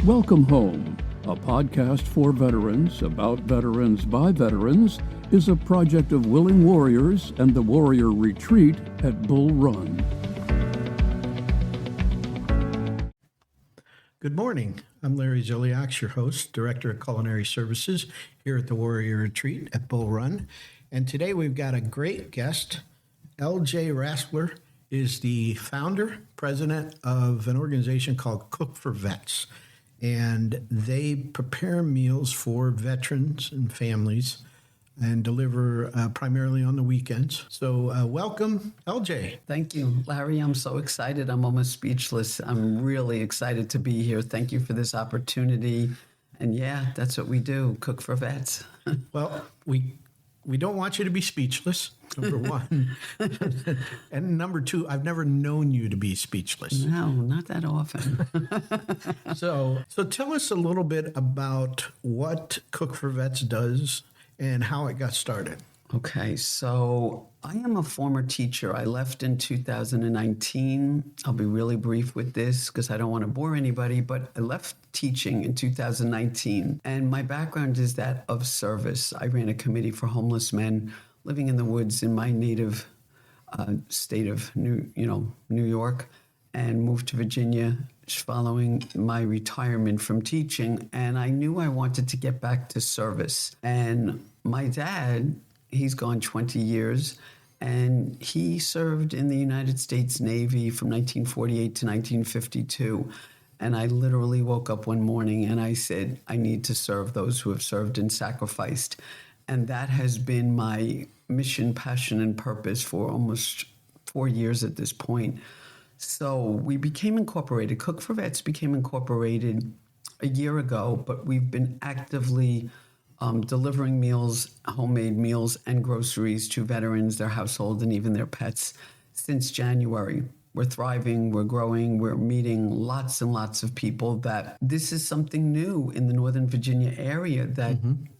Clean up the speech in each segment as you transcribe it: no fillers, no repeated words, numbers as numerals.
Welcome Home, a podcast for veterans, about veterans by veterans, is a project of Willing Warriors and the Warrior Retreat at Bull Run. Good morning. I'm Larry Ziliak, your host, Director of Culinary Services here at the Warrior Retreat at Bull Run. And today we've got a great guest. LJ Raspler is the founder, president of an organization called Cook for Vets. And they prepare meals for veterans and families and deliver primarily on the weekends. So welcome, LJ. Thank you, Larry. I'm so excited. I'm almost speechless. I'm really excited to be here. Thank you for this opportunity. And yeah, that's what we do, cook for vets. Well, we don't want you to be speechless, number one. And number two, I've never known you to be speechless. No, not that often. So tell us a little bit about what Cook for Vets does and how it got started. Okay, so I am a former teacher. I left in 2019. I'll be really brief with this because I don't want to bore anybody, but I left teaching in 2019. And my background is that of service. I ran a committee for homeless men living in the woods in my native state of New York, and moved to Virginia following my retirement from teaching. And I knew I wanted to get back to service. And my dad, he's gone 20 years, and he served in the United States Navy from 1948 to 1952. And I literally woke up one morning and I said, I need to serve those who have served and sacrificed. And that has been my mission, passion, and purpose for almost 4 years at this point. So we became incorporated. Cook for Vets became incorporated a year ago, but we've been actively delivering meals, homemade meals, and groceries to veterans, their household, and even their pets since January. We're thriving, we're growing, we're meeting lots and lots of people that this is something new in the Northern Virginia area that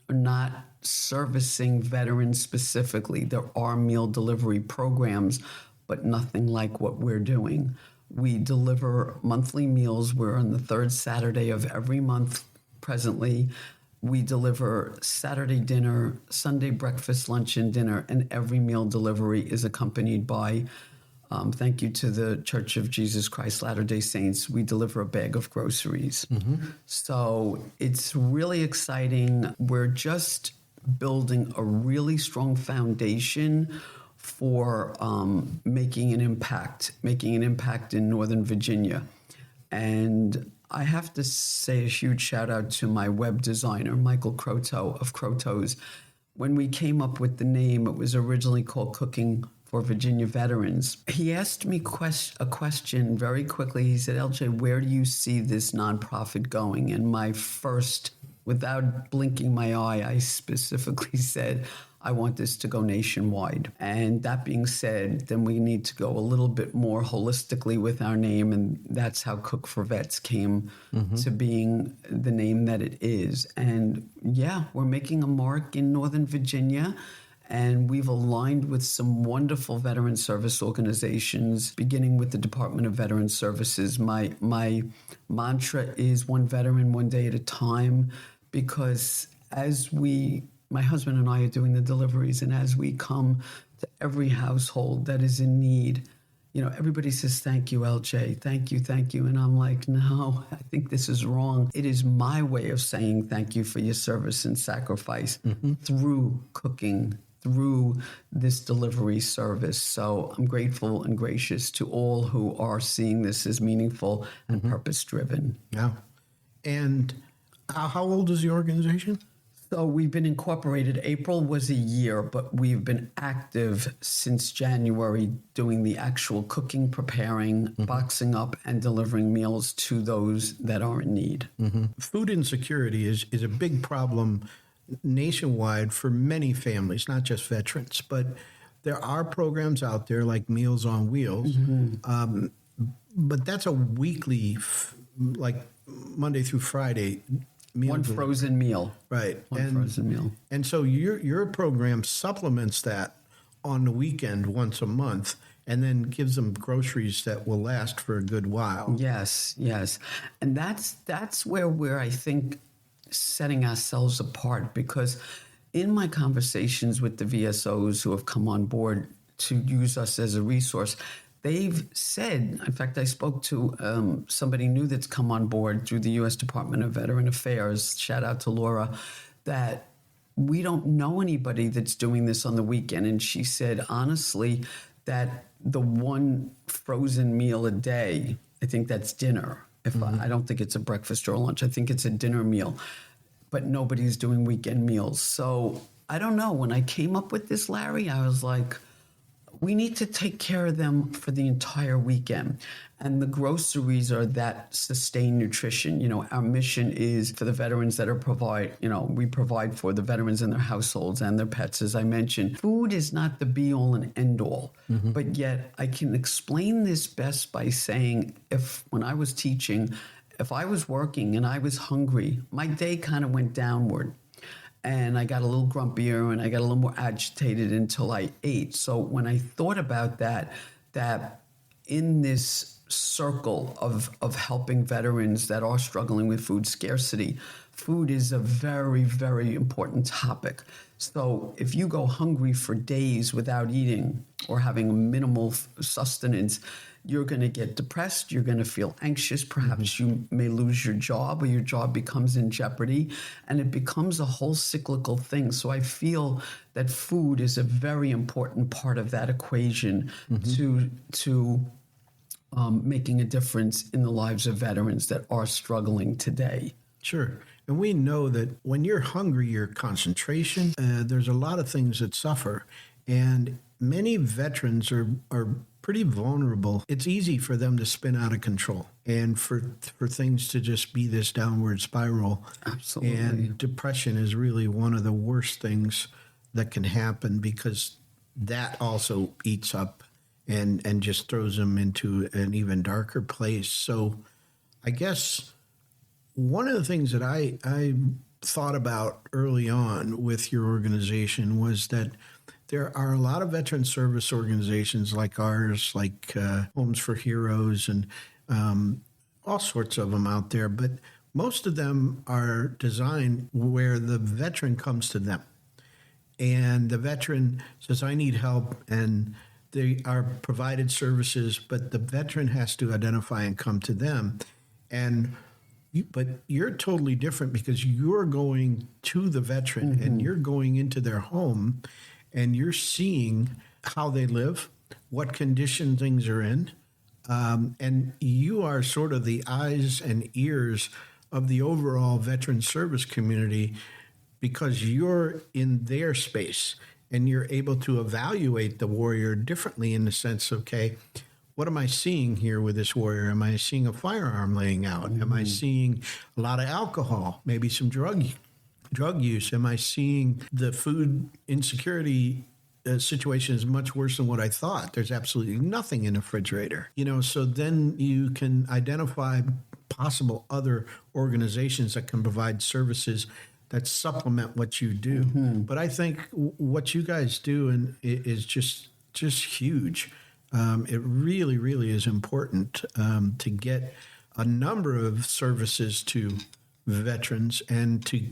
are not servicing veterans specifically. There are meal delivery programs, but nothing like what we're doing. We deliver monthly meals. We're on the third Saturday of every month presently. We deliver Saturday dinner, Sunday breakfast, lunch, and dinner, and every meal delivery is accompanied by, thank you to the Church of Jesus Christ Latter-day Saints, we deliver a bag of groceries. So it's really exciting. We're just building a really strong foundation for making an impact in Northern Virginia. And I have to say a huge shout out to my web designer, Michael Croteau of Croteau's. When we came up with the name, it was originally called Cooking for Virginia Veterans. He asked me a question very quickly. He said, LJ, where do you see this nonprofit going? And my first, without blinking my eye, I specifically said, I want this to go nationwide. And that being said, then we need to go a little bit more holistically with our name. And that's how Cook for Vets came to being the name that it is. And yeah, we're making a mark in Northern Virginia. And we've aligned with some wonderful veteran service organizations, beginning with the Department of Veteran Services. My mantra is one veteran, one day at a time, because my husband and I are doing the deliveries, and as we come to every household that is in need, everybody says, thank you, LJ, thank you. And I'm like, no, I think this is wrong. It is my way of saying thank you for your service and sacrifice through cooking, through this delivery service. So I'm grateful and gracious to all who are seeing this as meaningful and purpose-driven. Yeah. And how old is the organization? So we've been incorporated. April was a year, but we've been active since January doing the actual cooking, preparing, boxing up, and delivering meals to those that are in need. Food insecurity is a big problem nationwide for many families, not just veterans, but there are programs out there like Meals on Wheels, but that's a weekly, like Monday through Friday meal. One frozen meal. Right. Frozen meal. And so your program supplements that on the weekend once a month, and then gives them groceries that will last for a good while. Yes, yes. And that's where we're, I think, setting ourselves apart, because in my conversations with the VSOs who have come on board to use us as a resource, they've said, in fact, I spoke to somebody new that's come on board through the U.S. Department of Veteran Affairs, shout out to Laura, that we don't know anybody that's doing this on the weekend. And she said, honestly, that the one frozen meal a day, I think that's dinner. I don't think it's a breakfast or a lunch. I think it's a dinner meal. But nobody's doing weekend meals. So I don't know. When I came up with this, Larry, I was like, we need to take care of them for the entire weekend. And the groceries are that sustained nutrition. You know, our mission is for the veterans that are we provide for the veterans and their households and their pets, as I mentioned. Food is not the be all and end all, but yet I can explain this best by saying, when I was teaching, if I was working and I was hungry, my day kind of went downward. And I got a little grumpier and I got a little more agitated until I ate. So when I thought about that in this circle of helping veterans that are struggling with food scarcity, food is a very, very important topic. So if you go hungry for days without eating or having minimal sustenance, you're going to get depressed, you're going to feel anxious, perhaps you may lose your job or your job becomes in jeopardy, and it becomes a whole cyclical thing. So I feel that food is a very important part of that equation to making a difference in the lives of veterans that are struggling today. Sure. And we know that when you're hungry, your concentration, there's a lot of things that suffer. And many veterans are pretty vulnerable. It's easy for them to spin out of control and for things to just be this downward spiral. Absolutely. And depression is really one of the worst things that can happen, because that also eats up and just throws them into an even darker place. So I guess one of the things that I thought about early on with your organization was that there are a lot of veteran service organizations like ours, like Homes for Heroes and all sorts of them out there. But most of them are designed where the veteran comes to them. And the veteran says, I need help. And they are provided services, but the veteran has to identify and come to them. But you're totally different, because you're going to the veteran and you're going into their home and you're seeing how they live, what condition things are in. And you are sort of the eyes and ears of the overall veteran service community, because you're in their space and you're able to evaluate the warrior differently in the sense of, okay, what am I seeing here with this warrior? Am I seeing a firearm laying out? Am I seeing a lot of alcohol, maybe some drug use? Am I seeing the food insecurity situation is much worse than what I thought? There's absolutely nothing in the refrigerator. So then you can identify possible other organizations that can provide services that supplement what you do. But I think what you guys do is just huge. It really, really is important to get a number of services to veterans and to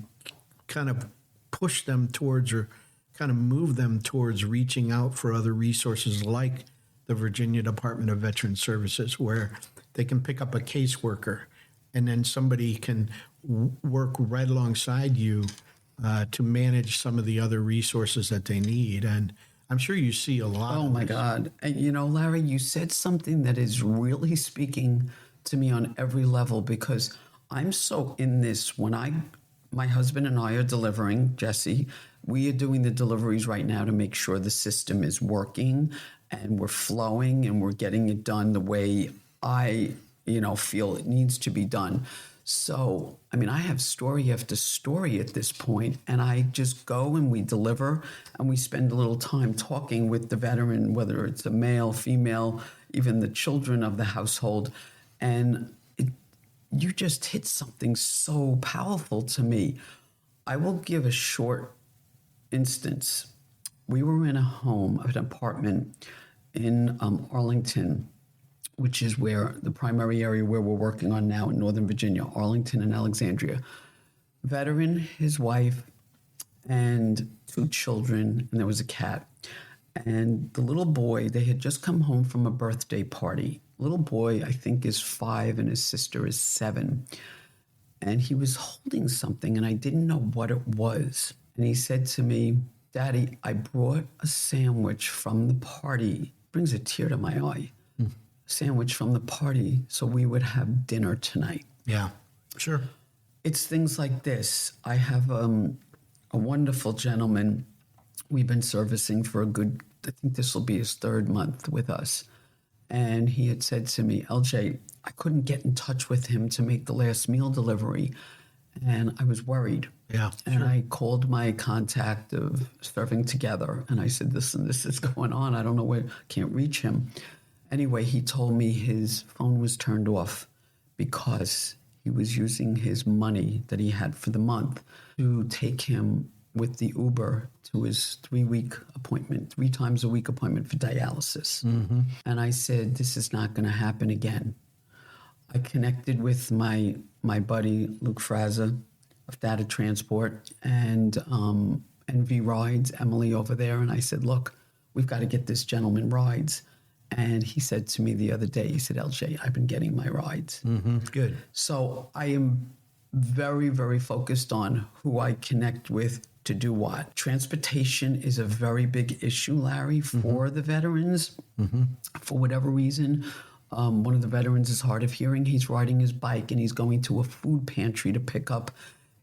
kind of push them towards, or kind of move them towards, reaching out for other resources like the Virginia Department of Veteran Services, where they can pick up a caseworker and then somebody can work right alongside you to manage some of the other resources that they need. And I'm sure you see a lot. Oh, my God. And, Larry, you said something that is really speaking to me on every level, because I'm so in this. My husband and I are delivering, Jesse. We are doing the deliveries right now to make sure the system is working and we're flowing and we're getting it done the way I, feel it needs to be done. So, I have story after story at this point, and I just go and we deliver and we spend a little time talking with the veteran, whether it's a male, female, even the children of the household. And you just hit something so powerful to me. I will give a short instance. We were in a home, an apartment in Arlington, which is where the primary area where we're working on now in Northern Virginia, Arlington and Alexandria. Veteran, his wife, and 2 children, and there was a cat. And the little boy, they had just come home from a birthday party. Little boy, I think, is 5 and his sister is 7. And he was holding something and I didn't know what it was. And he said to me, Daddy, I brought a sandwich from the party. Brings a tear to my eye. Sandwich from the party so we would have dinner tonight. Yeah, sure. It's things like this. I have a wonderful gentleman we've been servicing for a good, I think this will be his 3rd month with us. And he had said to me, LJ, I couldn't get in touch with him to make the last meal delivery. And I was worried. Yeah. And I called my contact of Serving Together. And I said, this is going on. I don't know where, can't reach him. Anyway, he told me his phone was turned off because he was using his money that he had for the month to take him with the Uber to his 3-week appointment, 3 times a week appointment for dialysis. Mm-hmm. And I said, this is not going to happen again. I connected with my buddy, Luke Fraza of Data Transport and NV Rides, Emily over there. And I said, look, we've got to get this gentleman rides. And he said to me the other day, he said, LJ, I've been getting my rides. Mm-hmm. Good. So I am very, very focused on who I connect with to do what. Transportation is a very big issue, Larry, for the veterans. For whatever reason, one of the veterans is hard of hearing. He's riding his bike and he's going to a food pantry to pick up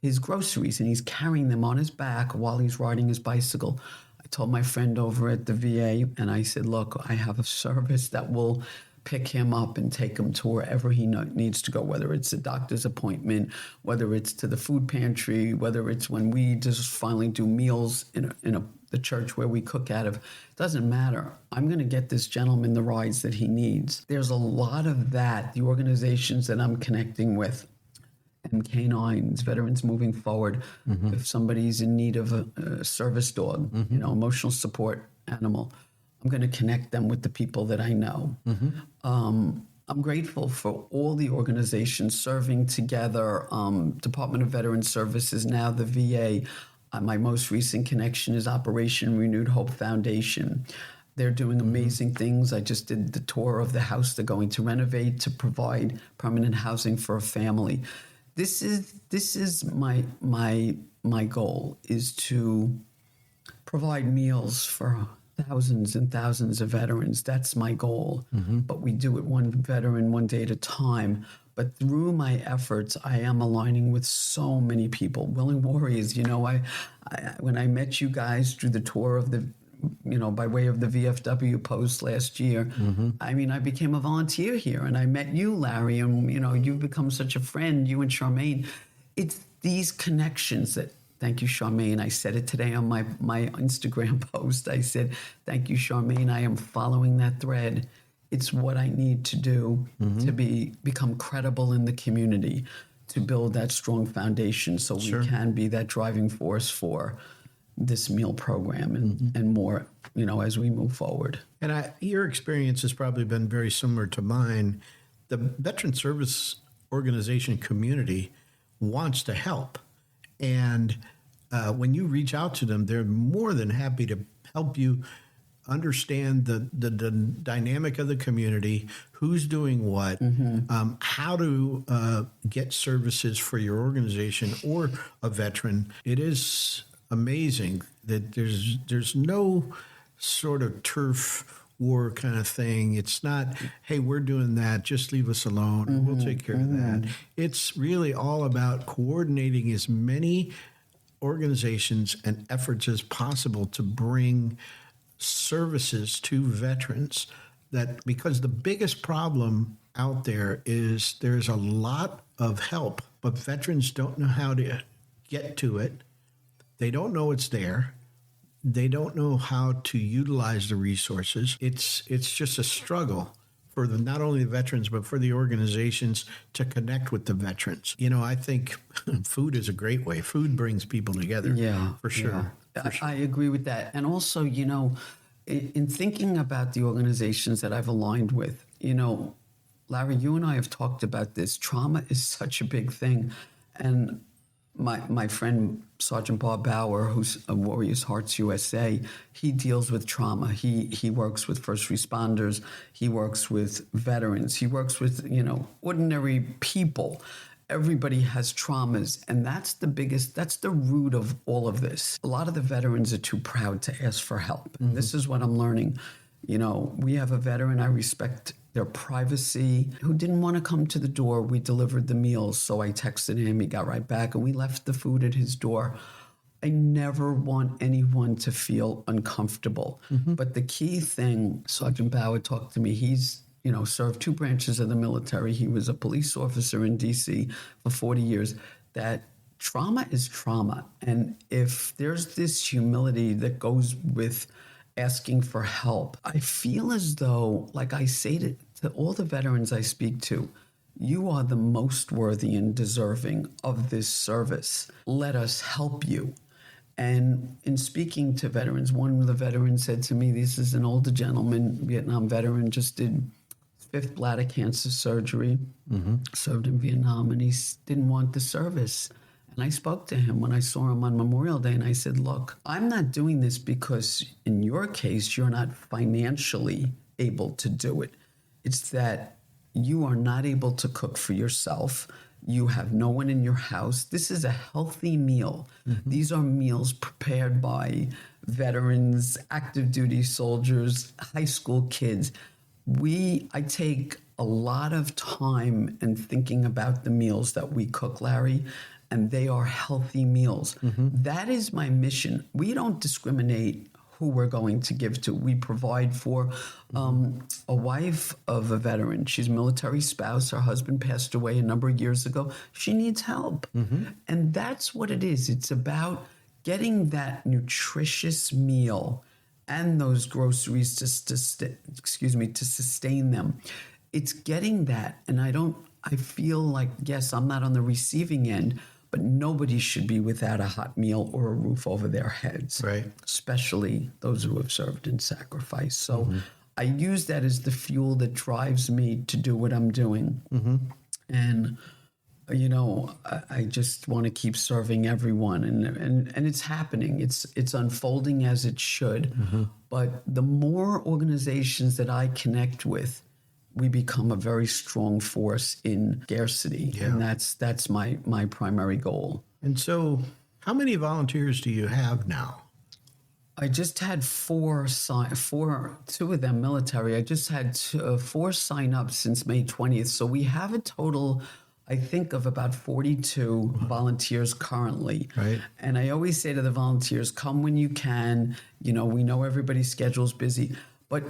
his groceries and he's carrying them on his back while he's riding his bicycle. I told my friend over at the VA and I said, look, I have a service that will pick him up and take him to wherever he needs to go, whether it's a doctor's appointment, whether it's to the food pantry, whether it's when we just finally do meals in the church where we cook out of. It doesn't matter. I'm going to get this gentleman the rides that he needs. There's a lot of that. The organizations that I'm connecting with, MK9s, Veterans Moving Forward, if somebody's in need of a service dog, emotional support animal, I'm going to connect them with the people that I know. I'm grateful for all the organizations Serving Together, Department of Veterans Services, now the VA. My most recent connection is Operation Renewed Hope Foundation. They're doing amazing things. I just did the tour of the house they're going to renovate to provide permanent housing for a family. This is my goal, is to provide meals for thousands and thousands of veterans. That's my goal. But we do it one veteran, one day at a time. But through my efforts, I am aligning with so many people. Willing Warriors, I when I met you guys through the tour of the, by way of the VFW post last year, I mean, I became a volunteer here and I met you, Larry, and, you've become such a friend, you and Charmaine. It's these connections that, thank you, Charmaine. I said it today on my Instagram post. I said, thank you, Charmaine. I am following that thread. It's what I need to do to become credible in the community, to build that strong foundation so we can be that driving force for this meal program and more, as we move forward. And your experience has probably been very similar to mine. The Veteran Service Organization community wants to help. And when you reach out to them, they're more than happy to help you understand the dynamic of the community, who's doing what, how to get services for your organization or a veteran. It is amazing that there's no sort of turf war kind of thing. It's not, hey, we're doing that, just leave us alone, and we'll take care of that. It's really all about coordinating as many organizations and efforts as possible to bring services to veterans. That because the biggest problem out there is there's a lot of help, but veterans don't know how to get to it. They don't know it's there. They don't know how to utilize the resources. It's just a struggle for not only the veterans, but for the organizations to connect with the veterans. I think food is a great way. Food brings people together. Yeah, for sure. Yeah. I agree with that. And also, in thinking about the organizations that I've aligned with, Larry, you and I have talked about this. Trauma is such a big thing. And my friend, Sergeant Bob Bauer, who's a Warriors Hearts USA, he deals with trauma. He works with first responders. He works with veterans. He works with, ordinary people. Everybody has traumas, and that's the root of all of this. A lot of the veterans are too proud to ask for help. And this is what I'm learning. We have a veteran, I respect their privacy, who didn't want to come to the door. We delivered the meals, so I texted him, he got right back, and we left the food at his door. I never want anyone to feel uncomfortable. But the key thing, Sergeant Bauer talked to me, he's served 2 branches of the military. He was a police officer in D.C. for 40 years. That trauma is trauma. And if there's this humility that goes with asking for help, I feel as though, like I say to all the veterans I speak to, you are the most worthy and deserving of this service. Let us help you. And in speaking to veterans, one of the veterans said to me, this is an older gentleman, Vietnam veteran, just did 5th bladder cancer surgery, served in Vietnam, and he didn't want the service. And I spoke to him when I saw him on Memorial Day, and I said, look, I'm not doing this because in your case, you're not financially able to do it. It's that you are not able to cook for yourself. You have no one in your house. This is a healthy meal. These are meals prepared by veterans, active duty soldiers, high school kids. I take a lot of time in thinking about the meals that we cook, Larry, and they are healthy meals. That is my mission. We don't discriminate who we're going to give to. We provide for a wife of a veteran. She's a military spouse. Her husband passed away a number of years ago. She needs help. And that's what it is. It's about getting that nutritious meal and those groceries to sustain them. It's getting that. And I feel like, yes, I'm not on the receiving end, but nobody should be without a hot meal or a roof over their heads, right? Especially those who have served in sacrifice. So I use that as the fuel that drives me to do what I'm doing. And, I just want to keep serving everyone. And it's happening. It's unfolding as it should. But the more organizations that I connect with, we become a very strong force in scarcity. Yeah. And that's my primary goal. And so how many volunteers do you have now? I just had 4, 2 of them military. I just had 4 sign up since May 20th. So we have a total, I think, of about 42 volunteers currently. Right. And I always say to the volunteers, come when you can. We know everybody's schedule's busy. But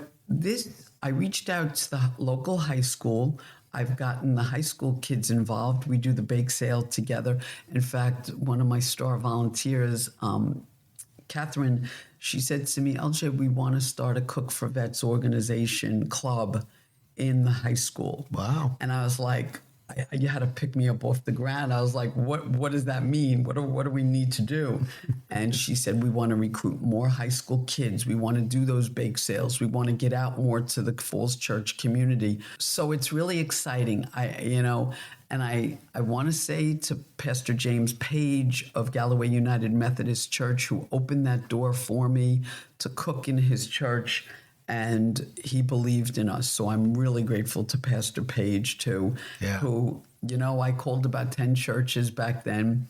I reached out to the local high school. I've gotten the high school kids involved. We do the bake sale together. In fact, one of my star volunteers, Catherine, she said to me, LJ, we want to start a Cook for Vets organization club in the high school. Wow. And I was like, you had to pick me up off the ground. I was like, what does that mean? What do we need to do? And she said, we want to recruit more high school kids. We want to do those bake sales. We want to get out more to the Falls Church community. So it's really exciting. And I want to say to Pastor James Page of Galloway United Methodist Church, who opened that door for me to cook in his church, and he believed in us. So I'm really grateful to Pastor Page, too, who, I called about 10 churches back then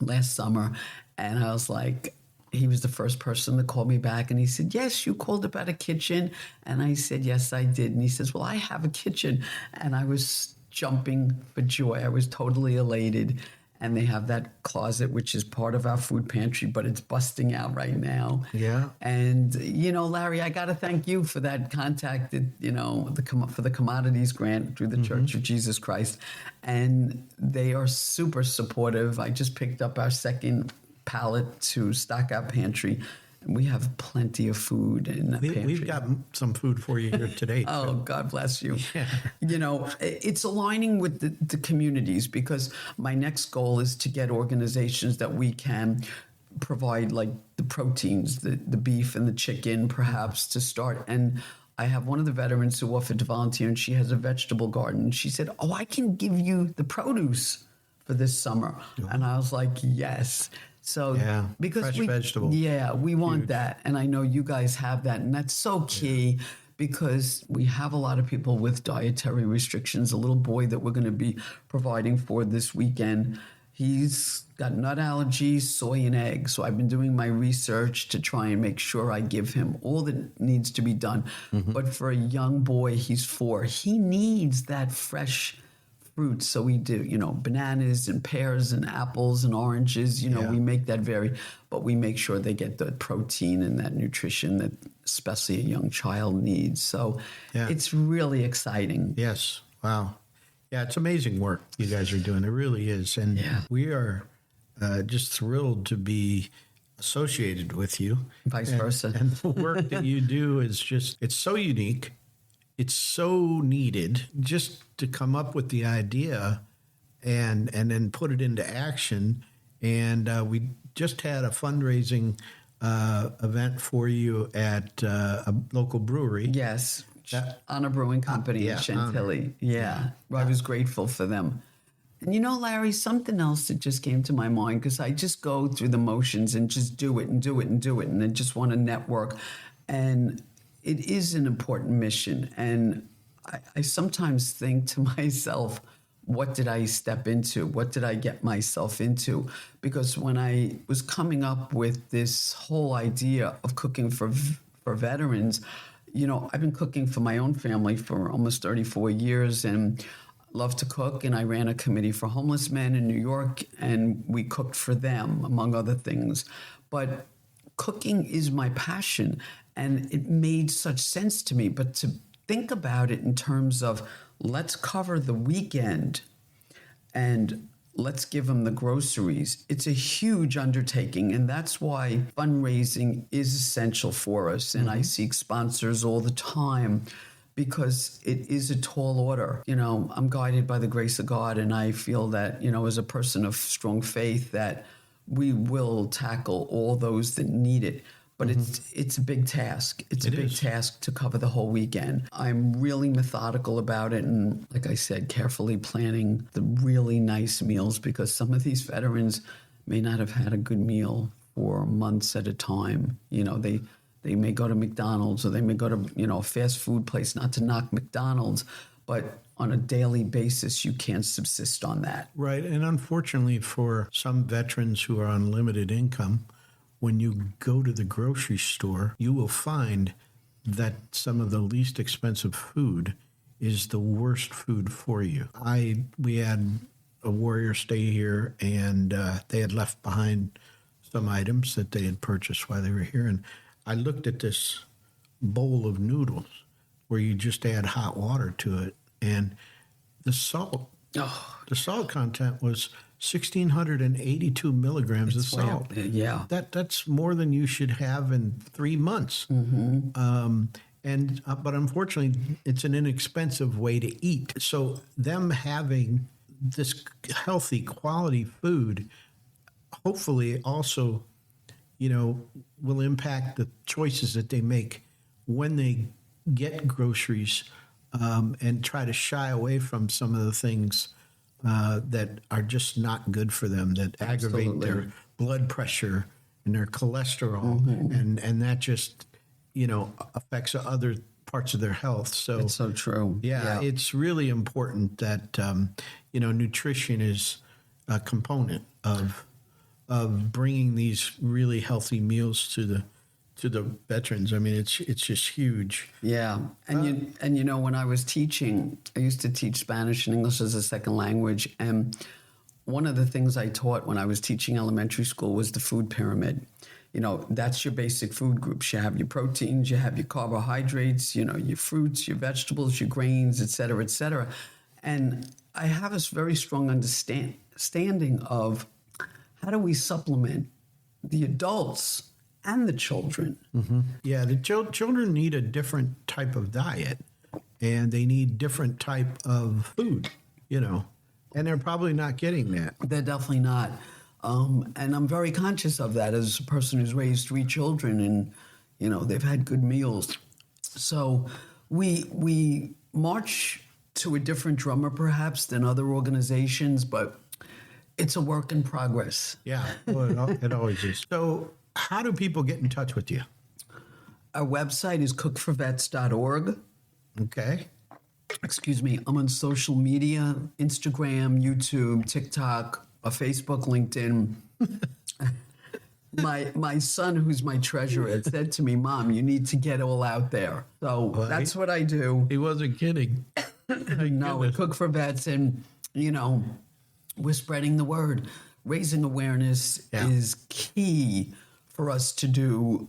last summer, and I was like, he was the first person to call me back, and he said, yes, you called about a kitchen. And I said, yes, I did. And he says, well, I have a kitchen. And I was jumping for joy. I was totally elated. And they have that closet, which is part of our food pantry, but it's busting out right now. Yeah. And, Larry, I got to thank you for that contact, for the commodities grant through the Church of Jesus Christ. And they are super supportive. I just picked up our second pallet to stock our pantry. We have plenty of food in the pantry. We've got some food for you here today. Oh, God bless you. Yeah. It's aligning with the communities, because my next goal is to get organizations that we can provide like the proteins, the beef and the chicken, perhaps to start. And I have one of the veterans who offered to volunteer, and she has a vegetable garden. She said, "Oh, I can give you the produce for this summer." And I was like, yes. So because fresh vegetables. Yeah, we want that. And I know you guys have that. And that's so key because we have a lot of people with dietary restrictions. A little boy that we're going to be providing for this weekend, he's got nut allergies, soy and eggs. So I've been doing my research to try and make sure I give him all that needs to be done. But for a young boy, he's 4, he needs that fresh fruits. So we do, bananas and pears and apples and oranges, we make that but we make sure they get the protein and that nutrition that especially a young child needs. So it's really exciting. Yes. Wow. Yeah, it's amazing work you guys are doing. It really is. And we are just thrilled to be associated with you. Vice versa. And the work that you do is just, it's so unique. It's so needed just to come up with the idea and then put it into action. And we just had a fundraising event for you at a local brewery. Yes. Honor Brewing Company in Chantilly. I was grateful for them. And Larry, something else that just came to my mind, because I just go through the motions and just do it and do it and do it, and then just want to network. And it is an important mission. And I sometimes think to myself, what did I step into? What did I get myself into? Because when I was coming up with this whole idea of cooking for veterans, I've been cooking for my own family for almost 34 years and love to cook. And I ran a committee for homeless men in New York, and we cooked for them, among other things. But cooking is my passion, and it made such sense to me. But to think about it in terms of let's cover the weekend and let's give them the groceries. It's a huge undertaking, and that's why fundraising is essential for us. And I seek sponsors all the time because it is a tall order. I'm guided by the grace of God, and I feel that, as a person of strong faith, that we will tackle all those that need it. But it's a big task. It's a big task to cover the whole weekend. I'm really methodical about it, and like I said, carefully planning the really nice meals, because some of these veterans may not have had a good meal for months at a time. They may go to McDonald's, or they may go to a fast food place, not to knock McDonald's, but on a daily basis, you can't subsist on that. Right. And unfortunately for some veterans who are on limited income, when you go to the grocery store, you will find that some of the least expensive food is the worst food for you. We had a warrior stay here, and they had left behind some items that they had purchased while they were here. And I looked at this bowl of noodles where you just add hot water to it, and the salt content was 1,682 milligrams of salt. Yeah. That's more than you should have in 3 months. But unfortunately, it's an inexpensive way to eat. So them having this healthy, quality food, hopefully also, will impact the choices that they make when they get groceries, and try to shy away from some of the things that are just not good for them, that aggravate their blood pressure and their cholesterol, and that just, affects other parts of their health. So it's so true. Yeah, it's really important that, nutrition is a component of bringing these really healthy meals to the veterans. I mean, it's just huge. Yeah. And when I was teaching, I used to teach Spanish and English as a second language. And one of the things I taught when I was teaching elementary school was the food pyramid. That's your basic food groups. You have your proteins, you have your carbohydrates, your fruits, your vegetables, your grains, et cetera, et cetera. And I have this very strong understanding of how do we supplement the adults and the children. Yeah, the children need a different type of diet, and they need different type of food, and they're probably not getting that. They're definitely not. And I'm very conscious of that as a person who's raised 3 children and, they've had good meals. So we march to a different drummer perhaps than other organizations, but it's a work in progress. Yeah, well, it always is. So how do people get in touch with you? Our website is cookforvets.org. Okay. Excuse me. I'm on social media, Instagram, YouTube, TikTok, Facebook, LinkedIn. My son, who's my treasurer, said to me, "Mom, you need to get all out there." So that's what I do. He wasn't kidding. No, we cook for vets, and we're spreading the word. Raising awareness is key for us to do.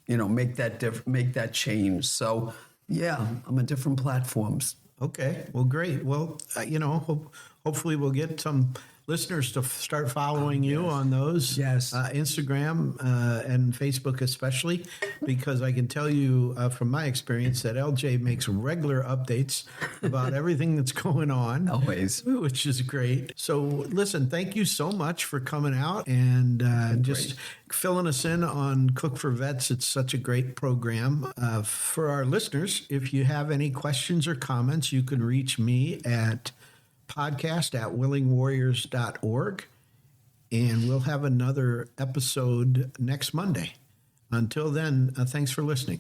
Make that change. So I'm on different platforms. Okay, well, great. Well, hopefully we'll get some listeners to start following you on those. Yes. Instagram and Facebook especially, because I can tell you from my experience that LJ makes regular updates about everything that's going on. Always. Which is great. So listen, thank you so much for coming out and just filling us in on Cook for Vets. It's such a great program. For our listeners, if you have any questions or comments, you can reach me at podcast@willingwarriors.org, and we'll have another episode next Monday. Until then, thanks for listening.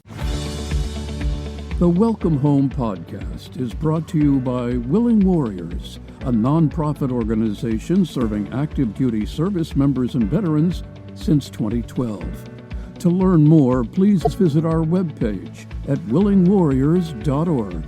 The Welcome Home podcast is brought to you by Willing Warriors, a nonprofit organization serving active duty service members and veterans since 2012. To learn more, please visit our webpage at willingwarriors.org.